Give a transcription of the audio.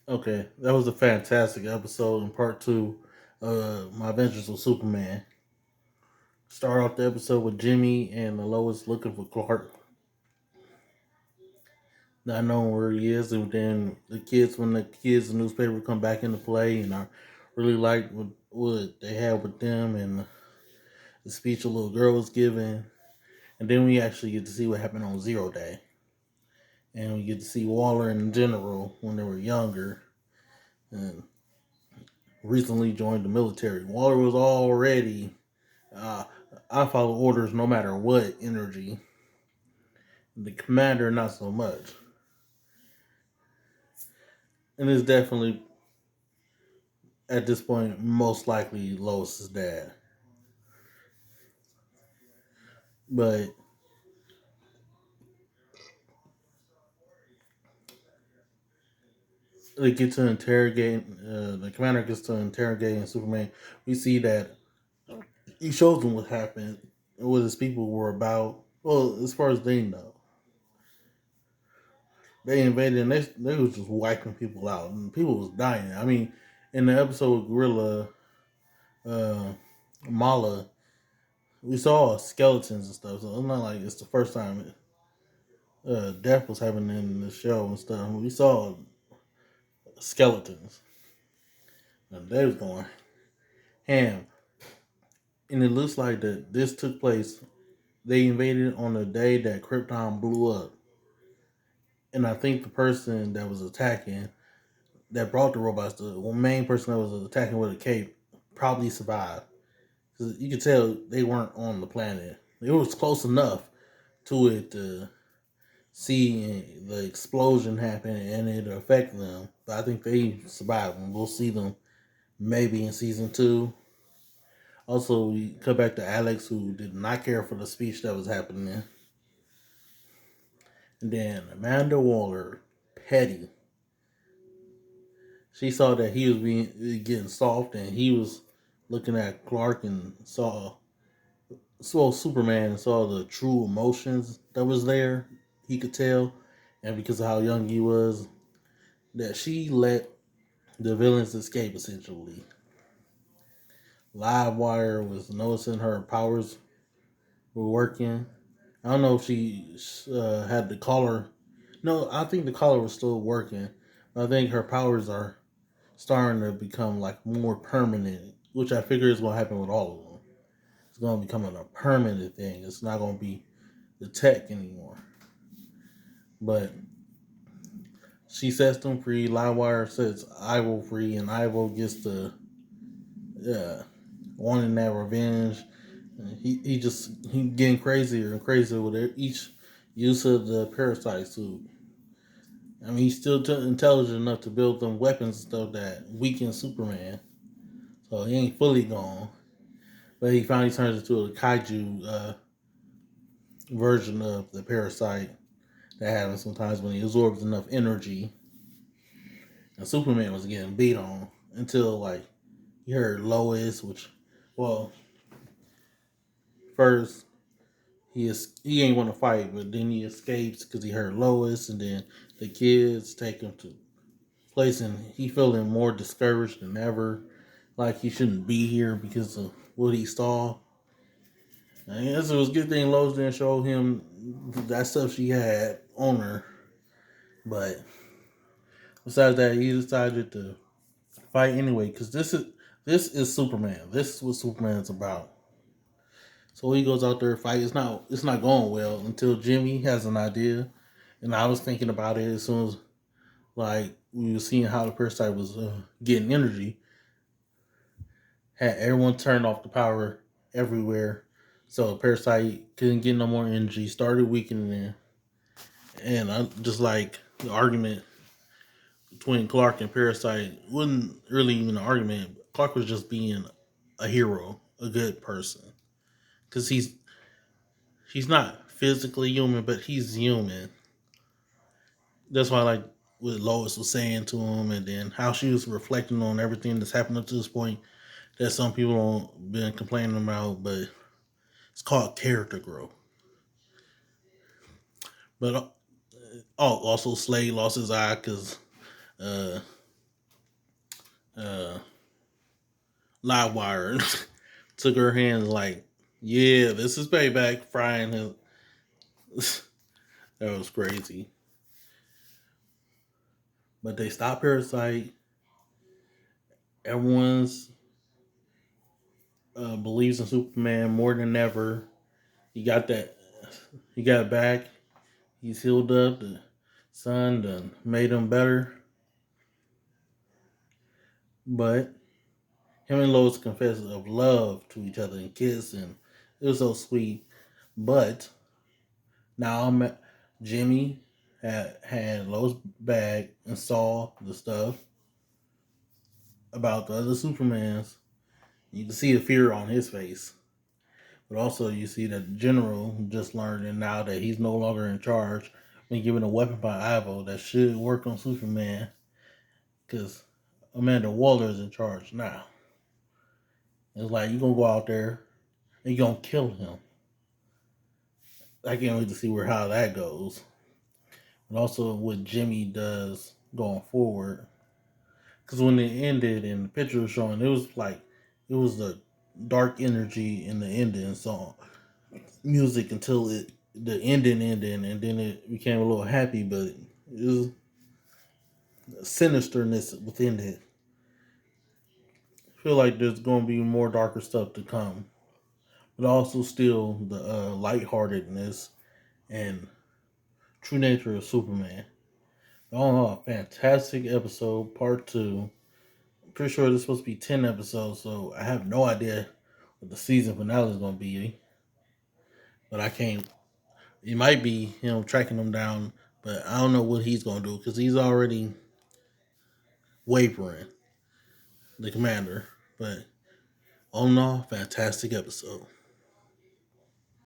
Okay, that was a fantastic episode in part two. My Adventures with Superman. Start off the episode with Jimmy and Lois looking for Clark, not knowing where he is, and then when the kids, the newspaper come back into play, and I really liked what they had with them and the speech a little girl was giving, and then we actually get to see what happened on Zero Day, and we get to see Waller in general when they were younger, and recently joined the military. Waller was already Uh, I follow orders no matter what energy. The commander, not so much. And it's definitely, at this point, most likely Lois's dad. But they get to interrogate, the commander gets to interrogating Superman. We see that he shows them what happened, what his people were about. Well, as far as they know, they invaded and they was just wiping people out, and people was dying. I mean, in the episode with Gorilla, uh, Mala, we saw skeletons and stuff, so it's not like it's the first time death was happening in the show and stuff. We saw skeletons, and they was going ham. And it looks like that this took place. They invaded on the day that Krypton blew up, and I think the person that was attacking, that brought the robots, the main person that was attacking with a cape, probably survived. Cause you could tell they weren't on the planet. It was close enough to it to see the explosion happen and it affect them. But I think they survived, and we'll see them maybe in season two. Also, we come back to Alex, who did not care for the speech that was happening, and then Amanda Waller, petty. She saw that he was being getting soft, and he was looking at Clark and saw Superman and saw the true emotions that was there. He could tell, and because of how young he was, that she let the villains escape essentially. Livewire was noticing her powers were working. I don't know if she had the collar. No, I think the collar was still working. I think her powers are starting to become like more permanent, which I figure is going to happen with all of them. It's going to become a permanent thing. It's not going to be the tech anymore. But she sets them free. Livewire sets Ivo free, and Ivo gets the wanting that revenge. He getting crazier and crazier with each use of the parasite suit. I mean, he's still intelligent enough to build them weapons and stuff that weaken Superman. So he ain't fully gone, but he finally turns into a kaiju version of the parasite that happens sometimes when he absorbs enough energy. And Superman was getting beat on until like he heard Lois, which, well, first he ain't want to fight, but then he escapes because he heard Lois, and then the kids take him to place, and he feeling more discouraged than ever, like he shouldn't be here because of what he saw. I guess it was a good thing Lois didn't show him that stuff she had on her, but besides that, he decided to fight anyway because this is Superman. This is what Superman's about. So he goes out there to fight. It's not going well until Jimmy has an idea, and I was thinking about it as soon as like we were seeing how the parasite was getting energy. Had everyone turned off the power everywhere, so the parasite couldn't get no more energy. Started weakening it, and I just like the argument between Clark and Parasite wasn't really even an argument. Clark was just being a hero, a good person, because he's not physically human, but he's human. That's why I like what Lois was saying to him, and then how she was reflecting on everything that's happened up to this point that some people have been complaining about, but it's called character growth. But also Slade lost his eye because uh, uh, Livewire took her hands like, yeah, this is payback, frying him. That was crazy. But they stopped Parasite. Everyone's believes in Superman more than ever. He got that. He got back. He's healed up. The sun done made him better. But him and Lois confess of love to each other and kiss, and it was so sweet. But now Jimmy had Lois back and saw the stuff about the other Supermans. You can see the fear on his face. But also you see that the general just learned and now that he's no longer in charge, been given a weapon by Ivo that should work on Superman. Because Amanda Waller is in charge now. It's like you're gonna go out there and you're gonna kill him. I can't wait to see where how that goes. And also what Jimmy does going forward. Because when it ended and the picture was showing, it was like it was the dark energy in the ending song music until the ending ended, and then it became a little happy, but it was sinisterness within it. I feel like there's going to be more darker stuff to come, but also still the lightheartedness and true nature of Superman. All in all, a fantastic episode, part two. I'm pretty sure this is supposed to be 10 episodes, so I have no idea what the season finale is going to be. But I can't. It might be him tracking them down, but I don't know what he's going to do because he's already wavering, the commander. But all in all, fantastic episode.